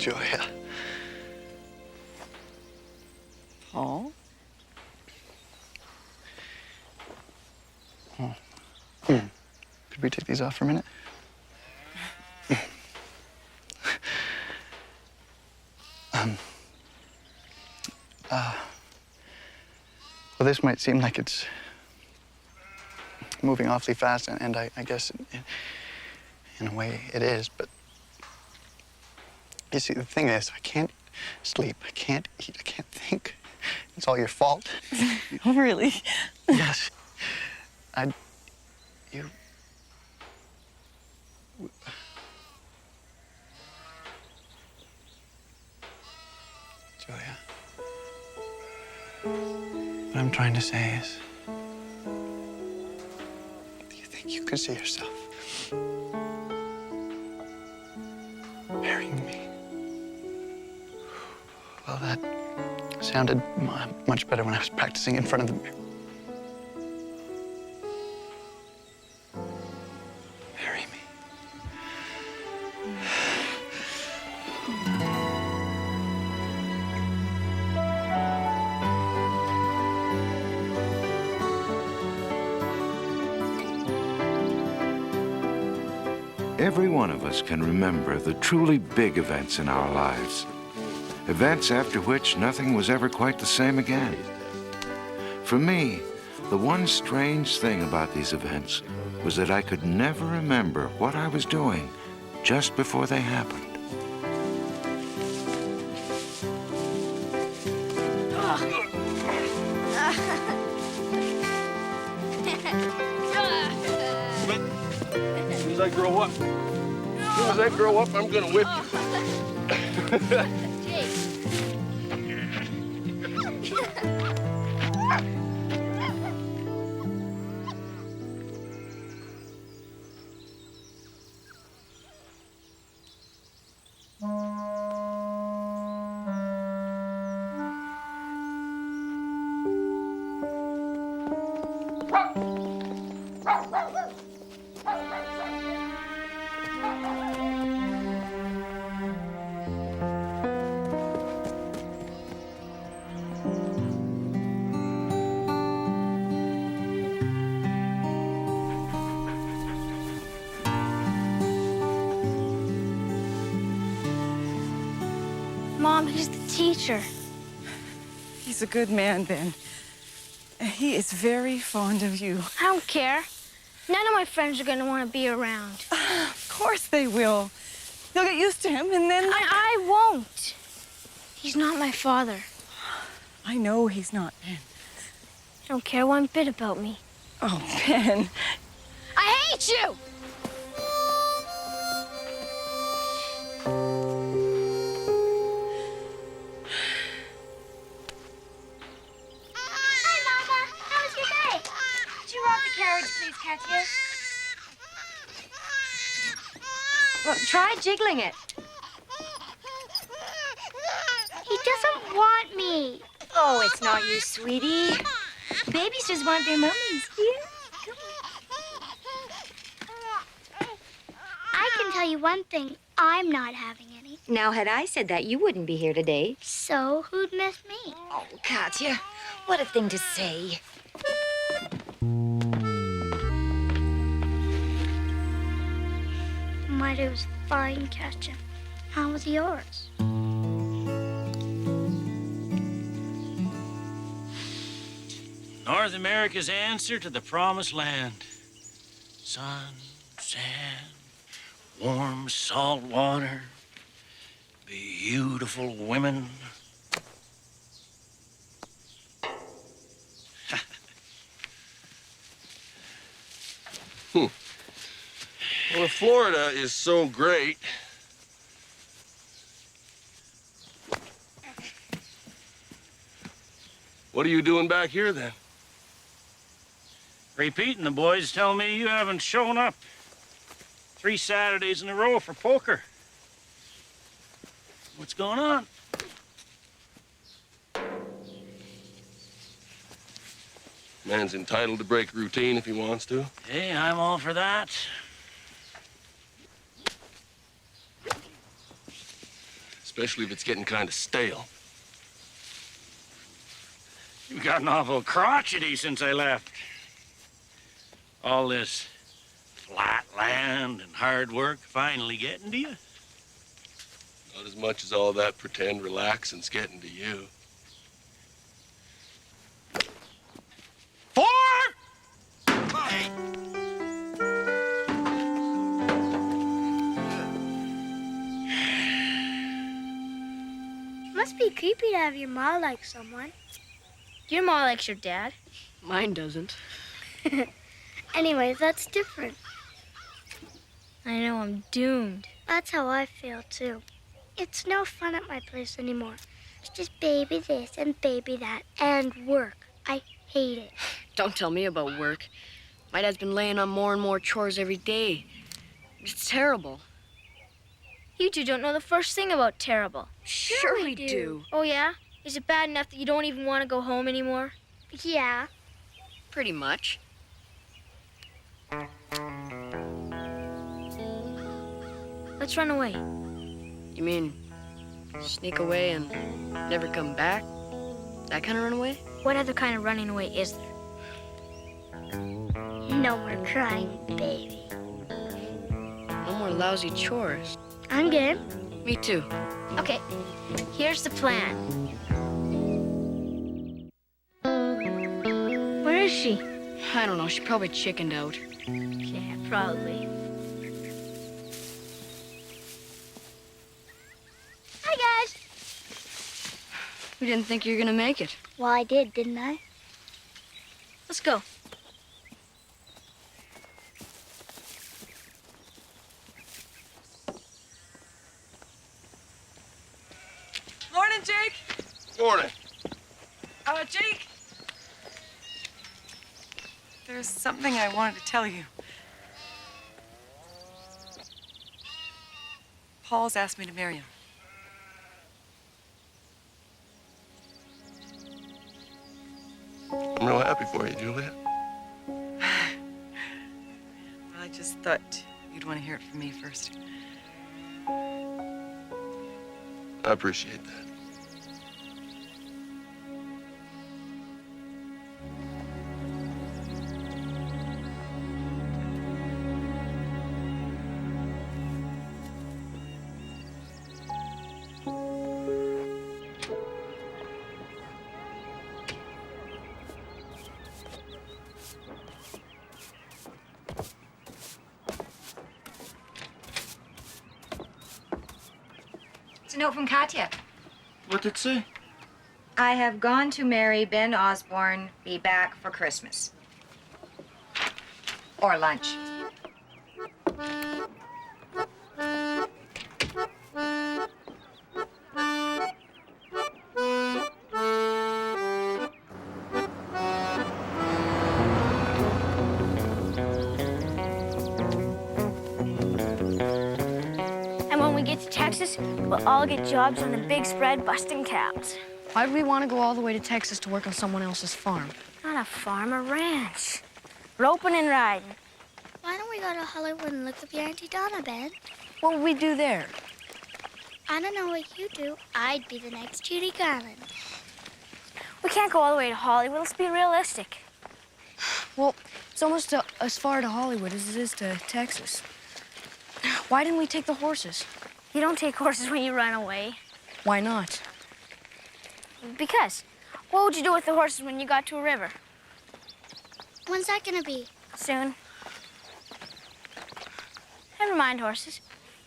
Julia. Paul? Oh. Could we take these off for a minute? Well, this might seem like it's moving awfully fast, and I guess in a way it is, but you see, the thing is, I can't sleep, I can't eat, I can't think. It's all your fault. Really? Yes. You... Julia. What I'm trying to say is, do you think you could see yourself marrying me? Well, that sounded much better when I was practicing in front of the mirror. Marry me. Every one of us can remember the truly big events in our lives. Events after which nothing was ever quite the same again. For me, the one strange thing about these events was that I could never remember what I was doing just before they happened. As soon as I grow up, I'm gonna whip you. Mom, he's the teacher. He's a good man, Ben. He is very fond of you. I don't care. None of my friends are gonna want to be around. Of course they will. They'll get used to him, and then... I won't. He's not my father. I know he's not, Ben. I don't care one bit about me. Oh, Ben. I hate you! Hi, Mama. How was your day? Could you rock the carriage, please, Katya? Well, try jiggling it. He doesn't want me. Oh, it's not you, sweetie. Babies just want their mummies, dear. I can tell you one thing. I'm not having any. Now, had I said that, you wouldn't be here today. So who'd miss me? Oh, Katya, what a thing to say. My day was fine, Katya. How was yours? North America's answer to the promised land. Sun, sand, warm, salt water, beautiful women. Well, if Florida is so great, what are you doing back here then? Repeating, the boys tell me you haven't shown up 3 Saturdays in a row for poker. What's going on? Man's entitled to break routine if he wants to. Hey, I'm all for that. especially if it's getting kind of stale. You've gotten awful crotchety since I left. All this flat land and hard work finally getting to you? Not as much as all that pretend relaxing's getting to you. Four! Must be creepy to have your ma like someone. Your ma likes your dad. Mine doesn't. Anyways, that's different. I know I'm doomed. That's how I feel, too. It's no fun at my place anymore. It's just baby this and baby that and work. I hate it. Don't tell me about work. My dad's been laying on more and more chores every day. It's terrible. You two don't know the first thing about terrible. Sure we do. Oh, yeah? Is it bad enough that you don't even want to go home anymore? Yeah. Pretty much. Let's run away. You mean sneak away and never come back? That kind of runaway? What other kind of running away is there? No more crying, baby. No more lousy chores. I'm game. Me too. Okay, here's the plan. Where is she? I don't know. She probably chickened out. Yeah, probably. Hi, guys. We didn't think you were gonna make it. Well, I did, didn't I? Let's go. Morning, Jake. Morning. Jake. There's something I wanted to tell you. Paul's asked me to marry him. I'm real happy for you, Julia. I just thought you'd want to hear it from me first. I appreciate that. It's a note from Katya. What did it say? I have gone to marry Ben Osborne. Be back for Christmas. Or lunch. Texas, we'll all get jobs on the big spread busting cows. Why do we want to go all the way to Texas to work on someone else's farm? Not a farm, a ranch. Roping and riding. Why don't we go to Hollywood and look up your Auntie Donna, Ben? What would we do there? I don't know what you do. I'd be the next Judy Garland. We can't go all the way to Hollywood. Let's be realistic. Well, it's almost as far to Hollywood as it is to Texas. Why didn't we take the horses? You don't take horses when you run away. Why not? Because. What would you do with the horses when you got to a river? When's that gonna be? Soon. Never mind horses.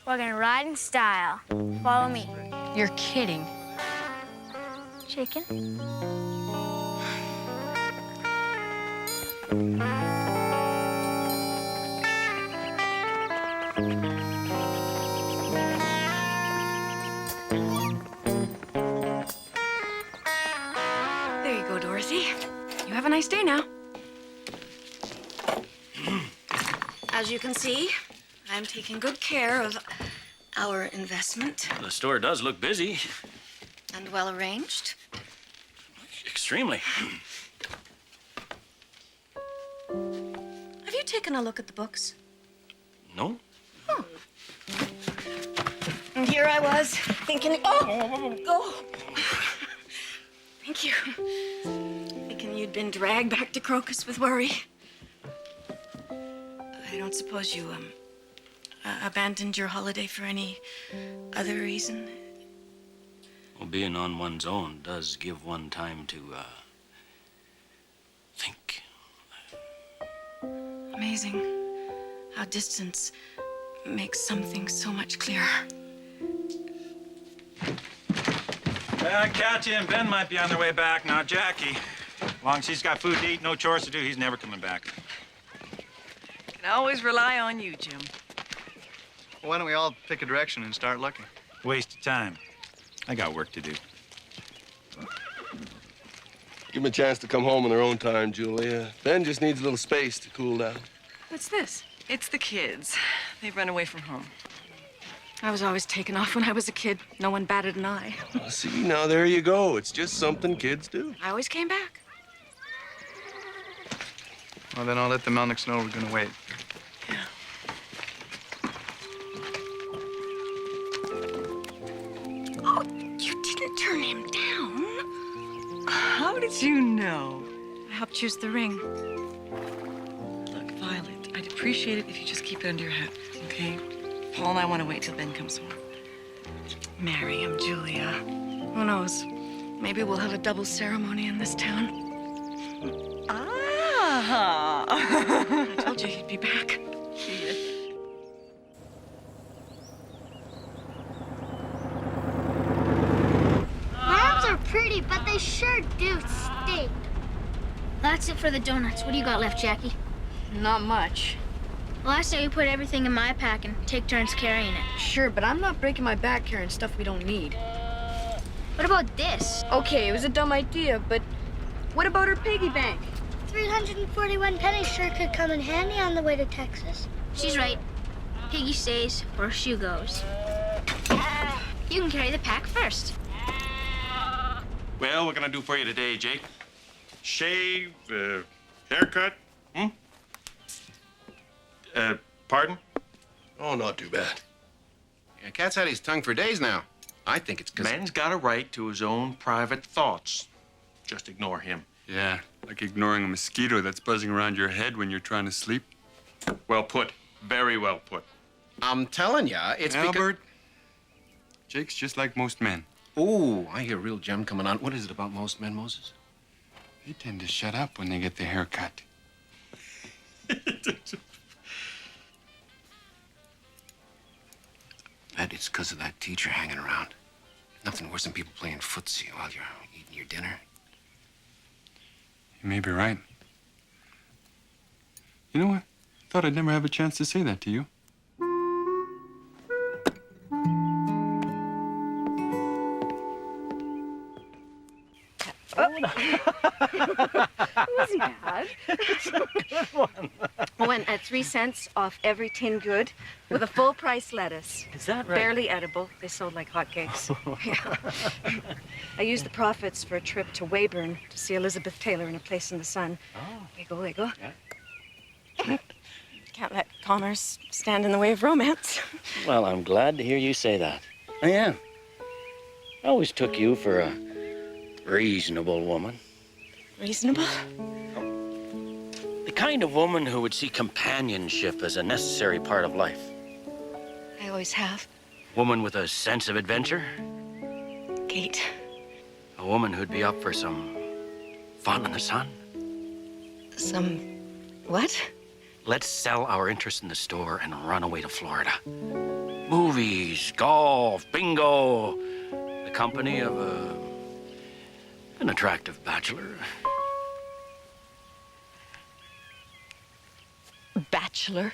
We're gonna ride in style. Follow me. You're kidding. Chicken? There you go, Dorothy. You have a nice day now. As you can see, I'm taking good care of our investment. The store does look busy. And well arranged. Extremely. Have you taken a look at the books? No? And here I was thinking, oh. Thank you. Thinking you'd been dragged back to Crocus with worry. I don't suppose you, abandoned your holiday for any other reason? Well, being on one's own does give one time to, think. Amazing how distance makes something so much clearer. Katya and Ben might be on their way back now. Jackie, as long as he's got food to eat, no chores to do, he's never coming back. Can always rely on you, Jim. Well, why don't we all pick a direction and start looking? Waste of time. I got work to do. Give them a chance to come home on their own time, Julia. Ben just needs a little space to cool down. What's this? It's the kids. They've run away from home. I was always taken off when I was a kid. No one batted an eye. Well, see, now there you go. It's just something kids do. I always came back. Well, then I'll let the Melnicks know we're gonna wait. Oh, you didn't turn him down. How did you know? I helped choose the ring. Look, Violet, I'd appreciate it if you just keep it under your hat, okay? Paul and I want to wait till Ben comes home. Marry him, Julia. Who knows? Maybe we'll have a double ceremony in this town. Ah! I told you he'd be back. Lamps are pretty, but they sure do stink. That's it for the donuts. What do you got left, Jackie? Not much. Well, I say we put everything in my pack and take turns carrying it. Sure, but I'm not breaking my back carrying stuff we don't need. What about this? Okay, it was a dumb idea, but what about her piggy bank? 341 pennies sure could come in handy on the way to Texas. She's right. Piggy stays where shoe goes. You can carry the pack first. Well, what can I do for you today, Jake? Shave, haircut, pardon? Oh, not too bad. Yeah, Cat's had his tongue for days now. I think it's 'cause... Man's got a right to his own private thoughts. Just ignore him. Yeah, like ignoring a mosquito that's buzzing around your head when you're trying to sleep. Well put. Very well put. I'm telling ya, it's Albert, Jake's just like most men. Ooh, I hear real gem coming on. What is it about most men, Moses? They tend to shut up when they get their hair cut. Bet it's because of that teacher hanging around. Nothing worse than people playing footsie while you're eating your dinner. You may be right. You know what? Thought I'd never have a chance to say that to you. Wasn't bad. It's a good one. Went at 3 cents off every tin good with a full price lettuce. Is that right? Barely edible. They sold like hotcakes. Yeah. I used the profits for a trip to Weyburn to see Elizabeth Taylor in A Place in the Sun. Oh. Wiggle, wiggle. Yeah. Can't let commerce stand in the way of romance. Well, I'm glad to hear you say that. I am. I always took you for a reasonable woman. Reasonable? The kind of woman who would see companionship as a necessary part of life. I always have. Woman with a sense of adventure. Kate. A woman who'd be up for some fun in the sun. Some... what? Let's sell our interest in the store and run away to Florida. Movies, golf, bingo. The company of an attractive bachelor. Bachelor?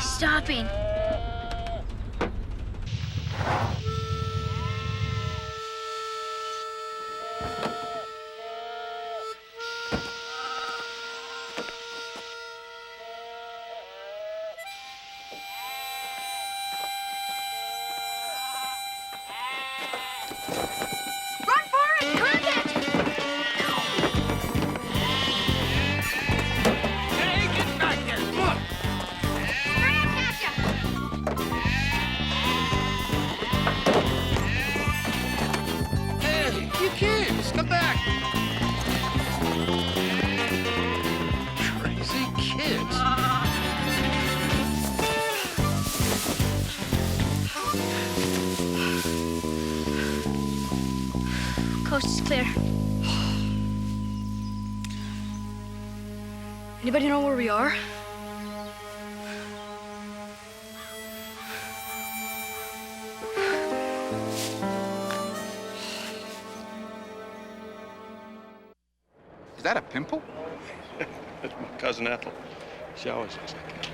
Stopping. there. Anybody know where we are? Is that a pimple? That's my cousin Ethel. She always looks like that.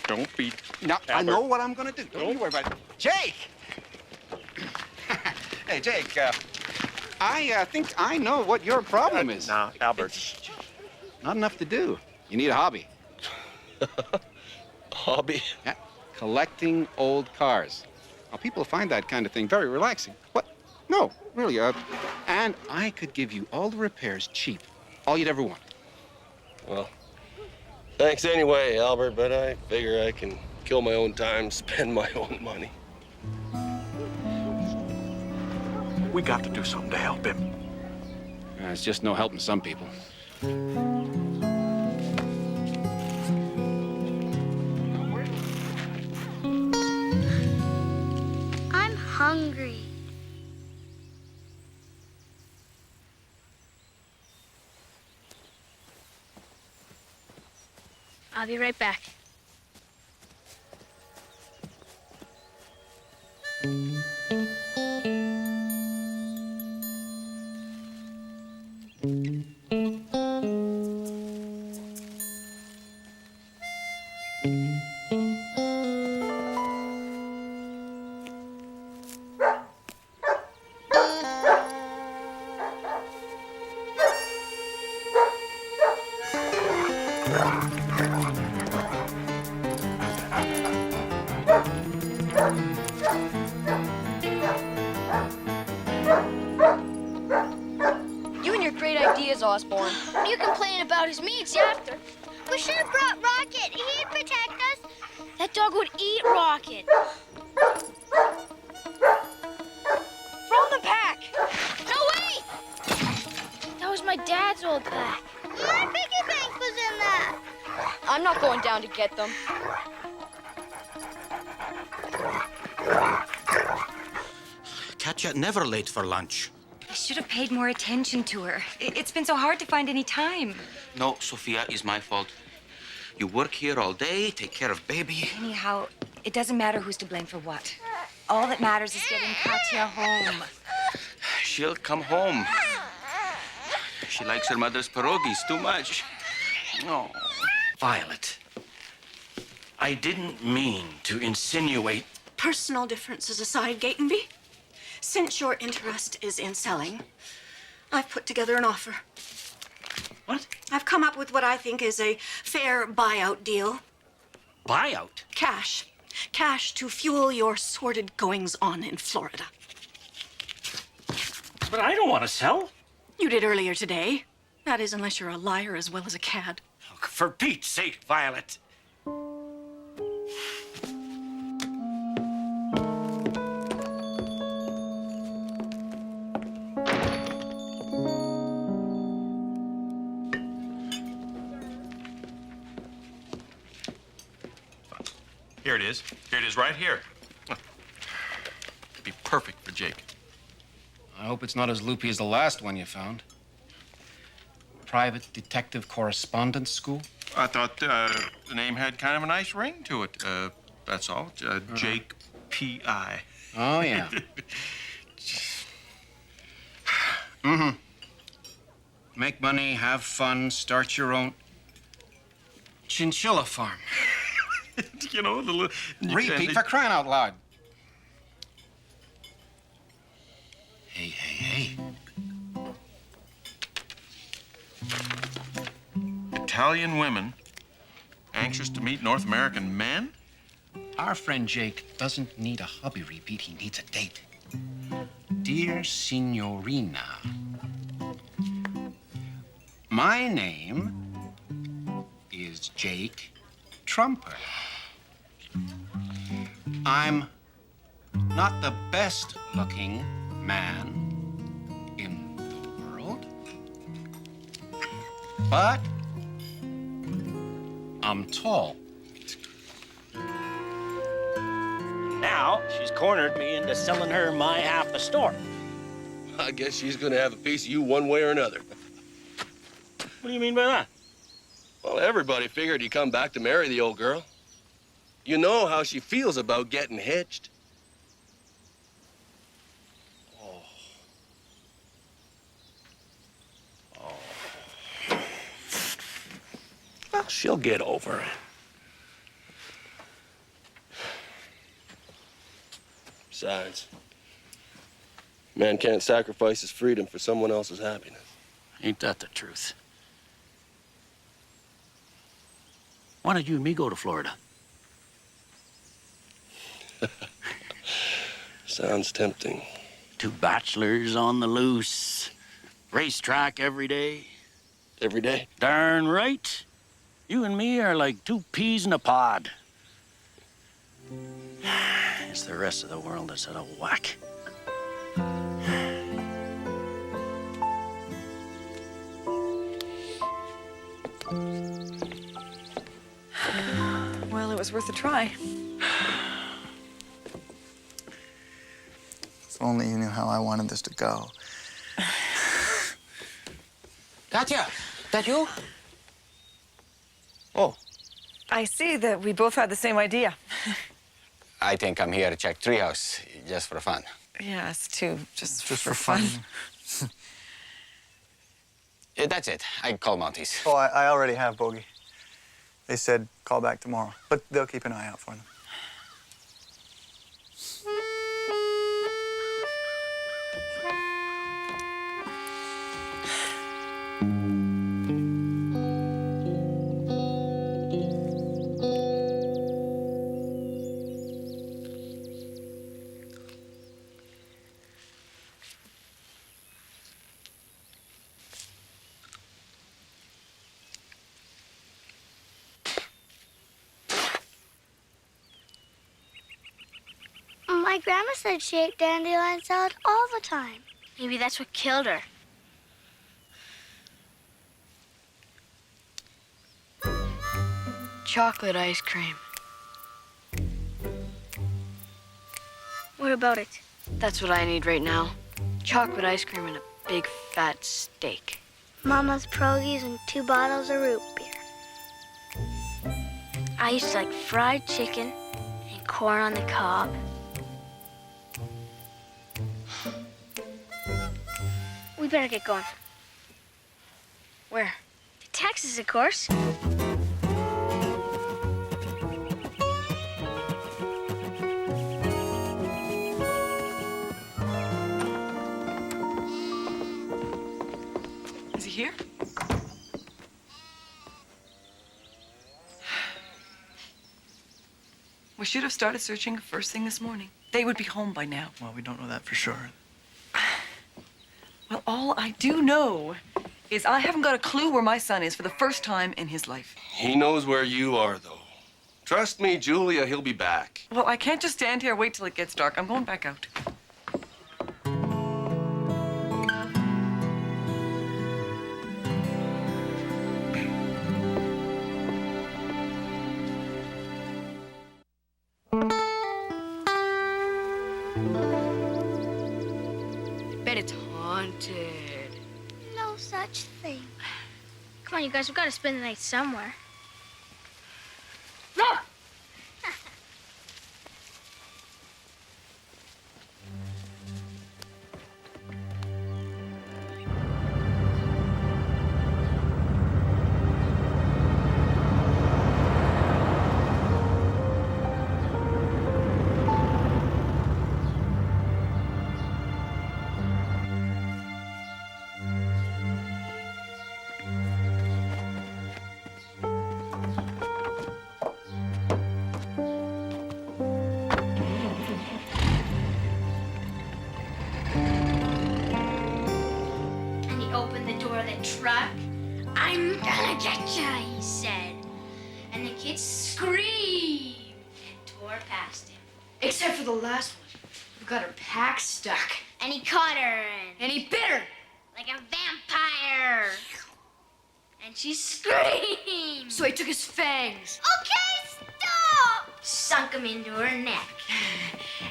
Don't be. No, I Albert. know what I'm gonna do. Don't you worry about it. Jake! Hey, Jake, I think I know what your problem is. Now, Albert. Not enough to do. You need a hobby. Hobby? Yeah, collecting old cars. Now, people find that kind of thing very relaxing. What? No, really. And I could give you all the repairs cheap. All you'd ever want. Well, thanks anyway, Albert, but I figure I can kill my own time, spend my own money. We got to do something to help him. It's just no helping some people. I'm hungry. I'll be right back. You and your great ideas, Osborne. You complain about his meats after. We should have brought Rocket. He'd protect us. That dog would eat Rocket. Throw the pack! No way! That was my dad's old pack. My piggy bank was in that. I'm not going down to get them. Katya never late for lunch. I should have paid more attention to her. It's been so hard to find any time. No, Sophia, it's my fault. You work here all day, take care of baby. Anyhow, it doesn't matter who's to blame for what. All that matters is getting Katya home. She'll come home. She likes her mother's pierogies too much. Oh. Violet, I didn't mean to insinuate. Personal differences aside, Gatenby, since your interest is in selling, I've put together an offer. What? I've come up with what I think is a fair buyout deal. Buyout? Cash. Cash to fuel your sordid goings-on in Florida. But I don't want to sell. You did earlier today. That is, unless you're a liar as well as a cad. For Pete's sake, Violet. Here it is. Here it is, right here. It'd be perfect for Jake. I hope it's not as loopy as the last one you found. Private Detective Correspondence School? I thought the name had kind of a nice ring to it. That's all. Jake P.I. Oh, yeah. Mm-hmm. Make money, have fun, start your own chinchilla farm. You know, the little... Repeat for crying out loud. Hey. Italian women anxious to meet North American men? Our friend Jake doesn't need a hubby repeat, he needs a date. Dear Signorina, my name is Jake Trumper. I'm not the best-looking man in the world, but I'm tall. Now, now she's cornered me into selling her my half the store. I guess she's gonna have a piece of you one way or another. What do you mean by that? Well, everybody figured you'd come back to marry the old girl. You know how she feels about getting hitched. Well, she'll get over it. Besides, man can't sacrifice his freedom for someone else's happiness. Ain't that the truth? Why don't you and me go to Florida? Sounds tempting. Two bachelors on the loose. Racetrack every day. Every day? Darn right. You and me are like two peas in a pod. It's the rest of the world that's out of whack. Well, it was worth a try. If only you knew how I wanted this to go. Katya, that you? Oh. I see that we both had the same idea. I think I'm here to check treehouse just for fun. Yes, too. Just for fun. That's it. I call Mounties. Oh, I already have, Bogey. They said call back tomorrow, but they'll keep an eye out for them. My grandma said she ate dandelion salad all the time. Maybe that's what killed her. Chocolate ice cream. What about it? That's what I need right now. Chocolate ice cream and a big fat steak. Mama's pierogies and 2 bottles of root beer. I used to like fried chicken and corn on the cob. We better get going. Where? To Texas, of course. Is he here? We should have started searching first thing this morning. They would be home by now. Well, we don't know that for sure. Well, all I do know is I haven't got a clue where my son is for the first time in his life. He knows where you are, though. Trust me, Julia, he'll be back. Well, I can't just stand here and wait till it gets dark. I'm going back out. Bet it's haunted. No such thing. Come on, you guys, we've got to spend the night somewhere. Truck. I'm gonna get ya, he said. And the kid screamed and tore past him. Except for the last one, who got her pack stuck. And he caught her And he bit her. like a vampire. And she screamed. So he took his fangs. Okay, stop! Sunk him into her neck.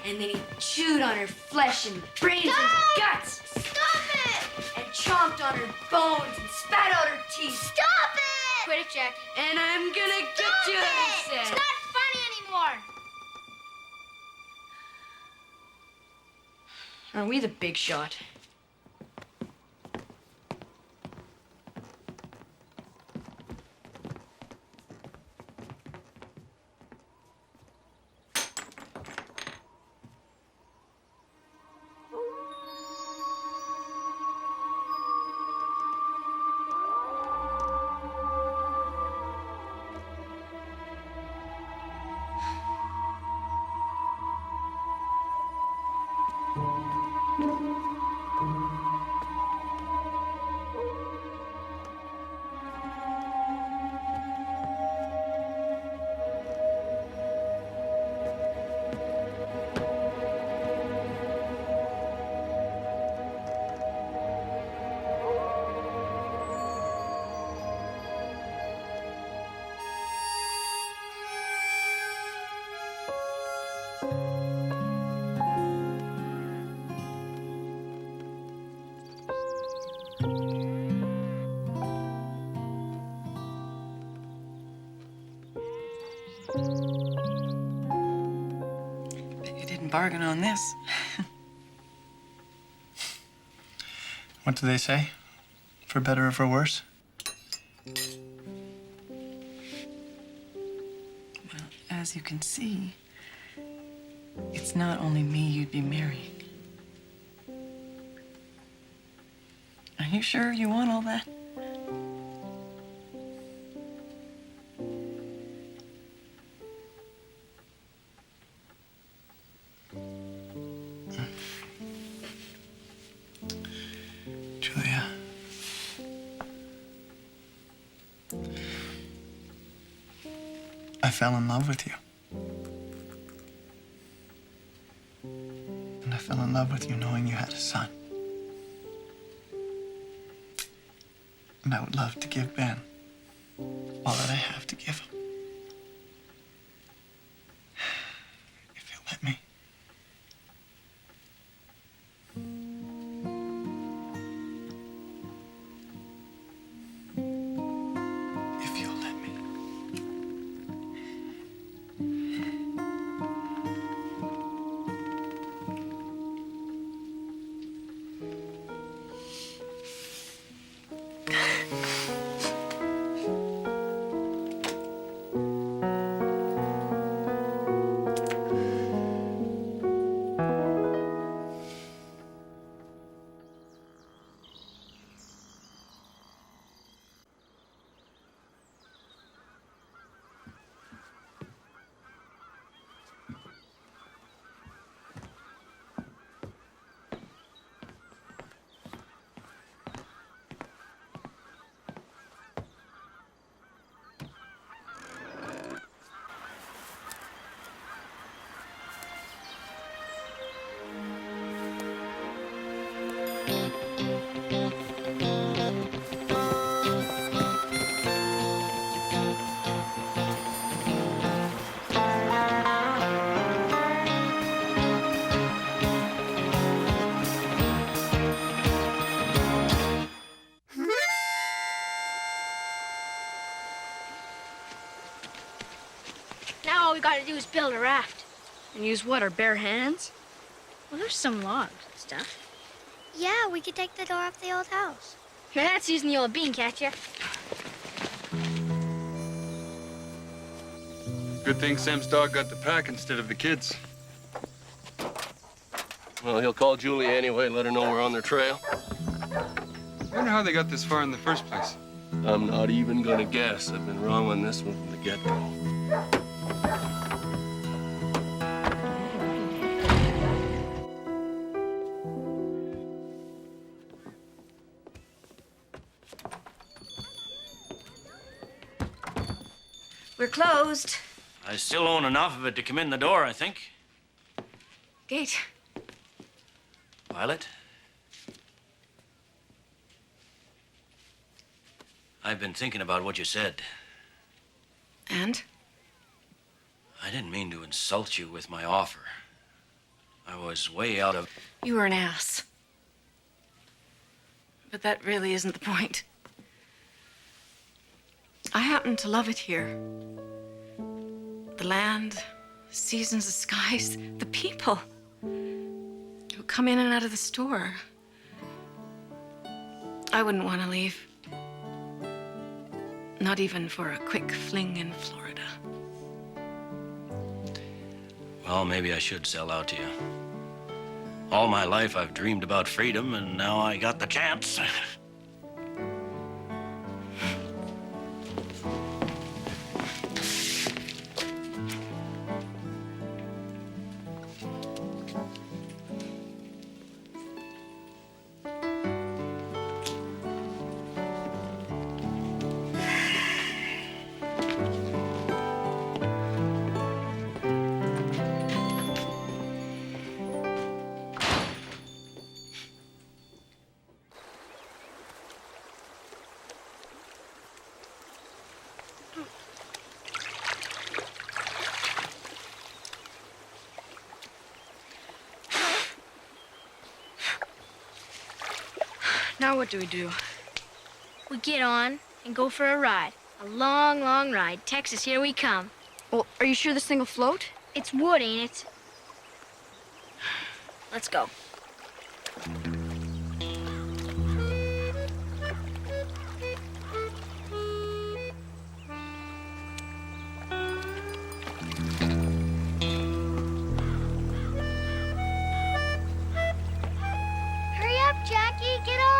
And then he chewed on her flesh and brains and guts. Stop it! And chomped on her bones and spat out her teeth. Stop it! Quit it, Jackie. And I'm gonna get you, he said. It's not funny anymore. Are we the big shot? Bargain on this. What do they say? For better or for worse? Well, as you can see, it's not only me you'd be marrying. Are you sure you want all that? Julia. I fell in love with you. And I fell in love with you knowing you had a son. And I would love to give Ben all that I have to give him. If you'll let me. If you'll let me. Now all we gotta do is build a raft. And use what, our bare hands? Well, there's some logs and stuff. Yeah, we could take the door off the old house. That's using the old bean, Katya. Good thing Sam's dog got the pack instead of the kids. Well, he'll call Julie anyway, let her know we're on their trail. I wonder how they got this far in the first place. I'm not even gonna guess. I've been wrong on this one from the get-go. We're closed. I still own enough of it to come in the door, I think. Gate. Violet? I've been thinking about what you said. And? I didn't mean to insult you with my offer. I was way out of... You were an ass. But that really isn't the point. I happen to love it here. The land, seasons, the skies, the people who come in and out of the store. I wouldn't want to leave. Not even for a quick fling in Florida. Well, maybe I should sell out to you. All my life I've dreamed about freedom, and now I got the chance. Now what do we do? We get on and go for a ride. A long, long ride. Texas, here we come. Well, are you sure this thing will float? It's wood, ain't it? Let's go. Hurry up, Jackie, get on!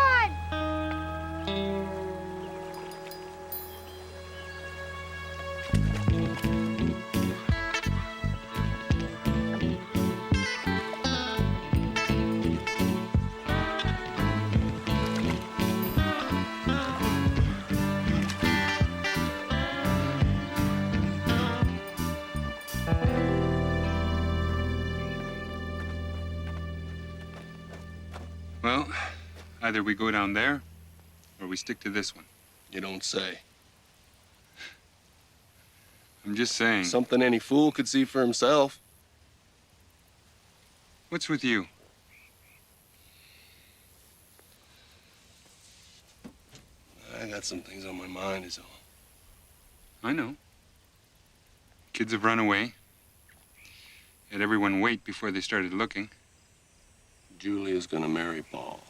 Well, either we go down there or we stick to this one. You don't say. I'm just saying. Something any fool could see for himself. What's with you? I got some things on my mind, is all. I know. Kids have run away. Had everyone wait before they started looking. Julia's gonna marry Paul.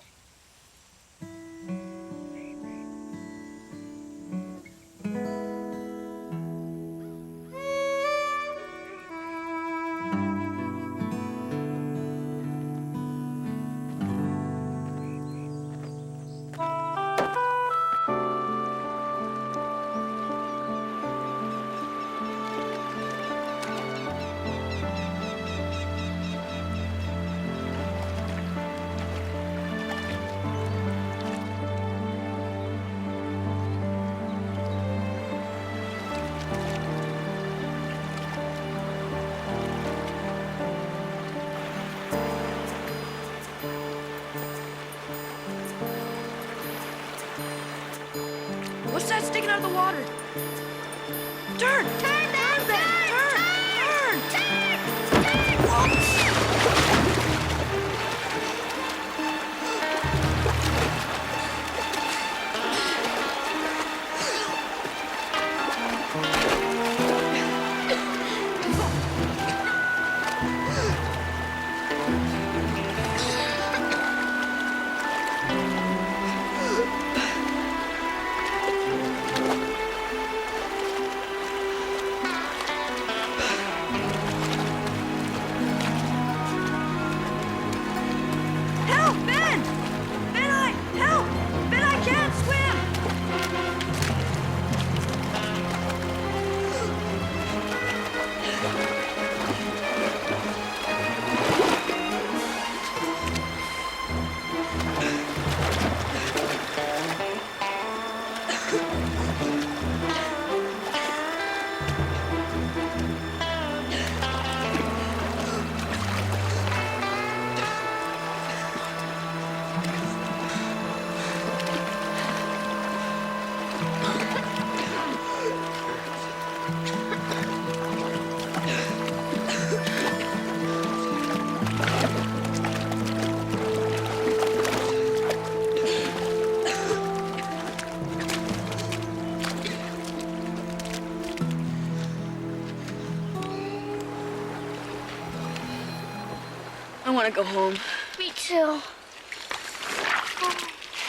What's that sticking out of the water? Turn! Turn, Ben! want to go home. Me too.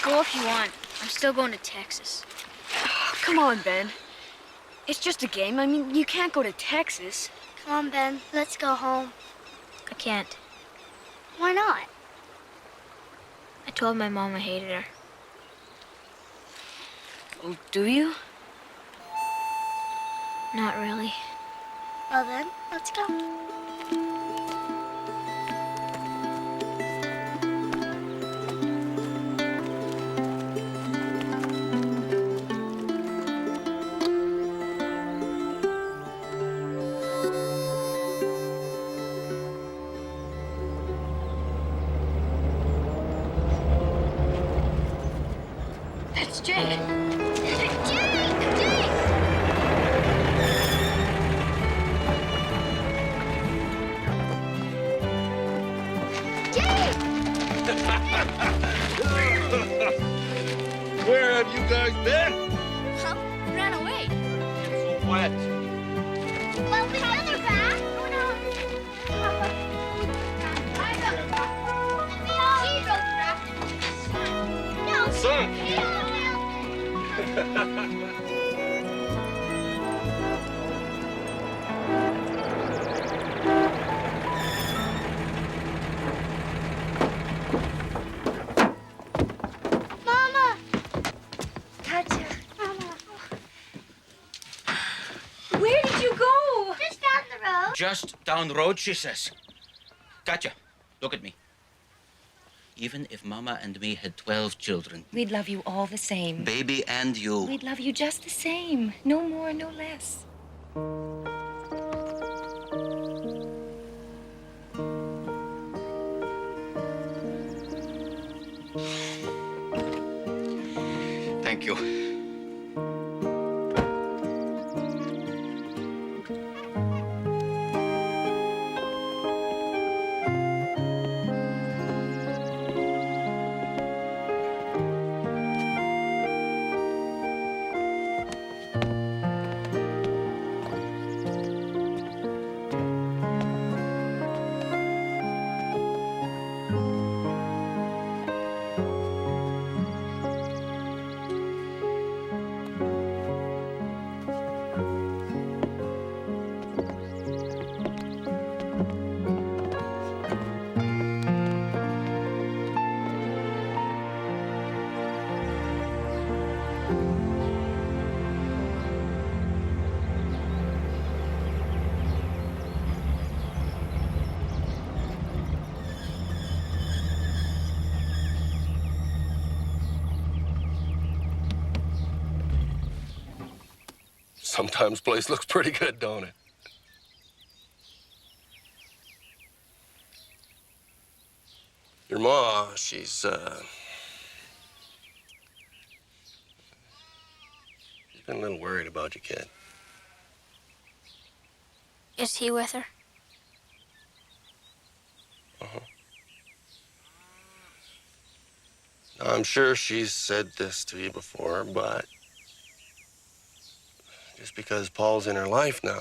Go if you want. I'm still going to Texas. Come on, Ben. It's just a game. I mean, you can't go to Texas. Come on, Ben. Let's go home. I can't. Why not? I told my mom I hated her. Oh, do you? Not really. Well then, let's go. That's Jake. Where have you guys been? Ran away. It's so wet. Well, we have their back. No. Son. Mama. Katya, Mama. where did you go? Just down the road. Just down the road, she says. Katya, look at me. Even if Mama and me had 12 children, We'd love you all the same. baby and you, We'd love you just the same. No more, no less. thank you. Sometimes place looks pretty good, don't it? Your ma, she's been a little worried about you, kid. Is he with her? Uh-huh. I'm sure she's said this to you before, but just because Paul's in her life now,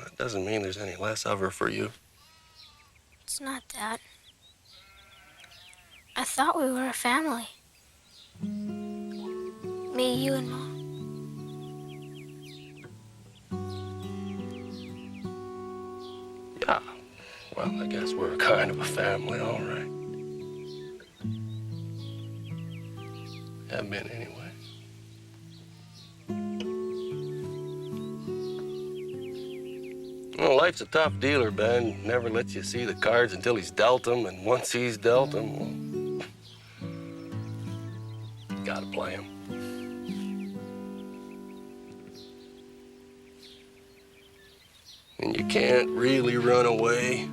that doesn't mean there's any less of her for you. It's not that. I thought we were a family. Me, you, and Mom. Yeah, well, I guess we're kind of a family, all right. Have been anyway. Well, life's a tough dealer, Ben. Never lets you see the cards until he's dealt them, and once he's dealt them, well, you gotta play him. And you can't really run away.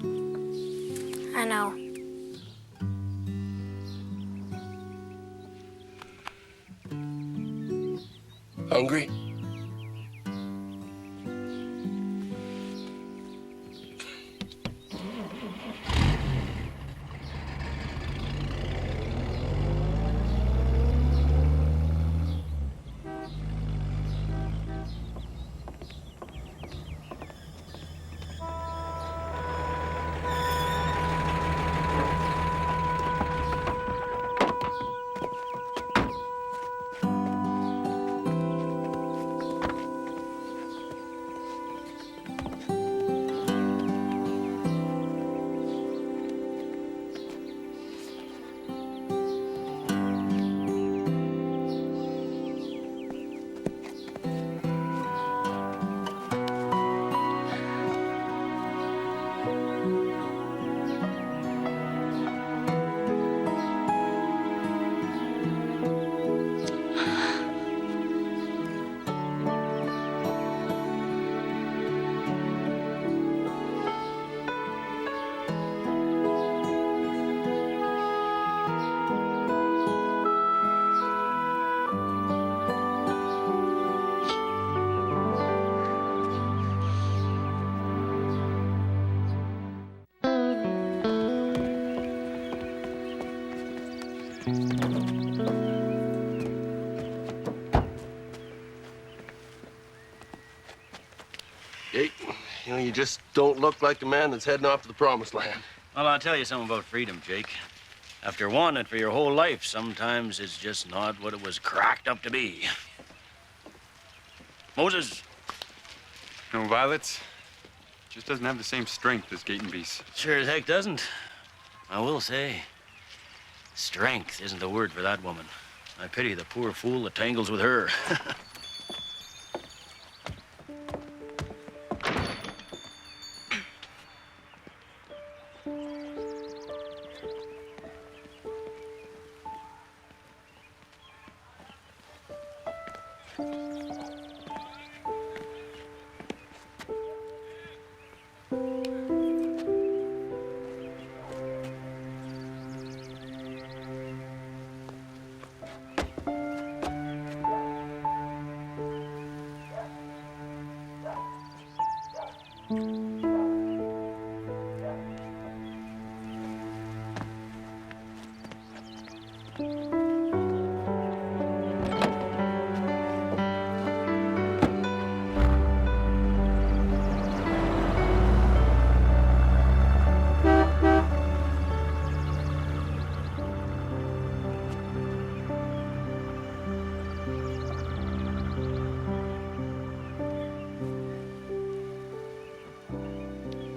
I know. Hungry? Jake, you know, you just don't look like the man that's heading off to the promised land. Well, I'll tell you something about freedom, Jake. After wanting it for your whole life, sometimes it's just not what it was cracked up to be. Moses. No violets. Just doesn't have the same strength as Gaten Beast. Sure as heck doesn't. I will say, strength isn't the word for that woman. I pity the poor fool that tangles with her.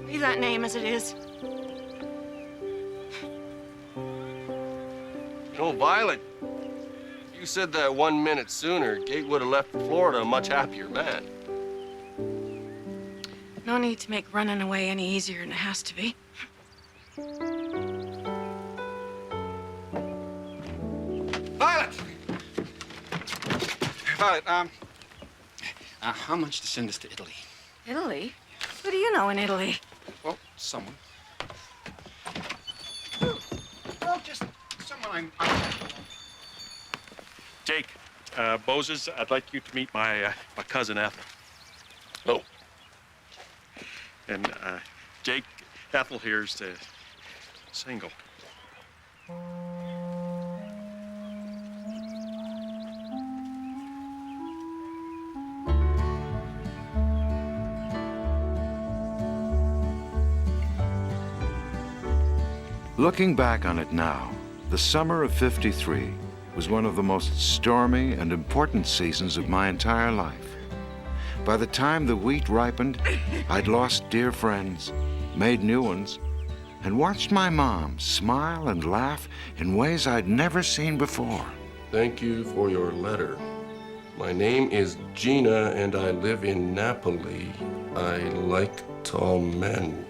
Leave that name as it is. You know, Violet, if you said that 1 minute sooner, Gate would have left for Florida a much happier man. No need to make running away any easier than it has to be. Violet! Violet, how much to send us to Italy? Italy? Who do you know in Italy? Well, someone. Well, just someone I'm... Jake, Moses, I'd like you to meet my cousin Ethel. Oh. And Jake, Ethel here's single. Looking back on it now, the summer of '53 was one of the most stormy and important seasons of my entire life. By the time the wheat ripened, I'd lost dear friends, made new ones, and watched my mom smile and laugh in ways I'd never seen before. Thank you for your letter. My name is Gina, and I live in Napoli. I like tall men.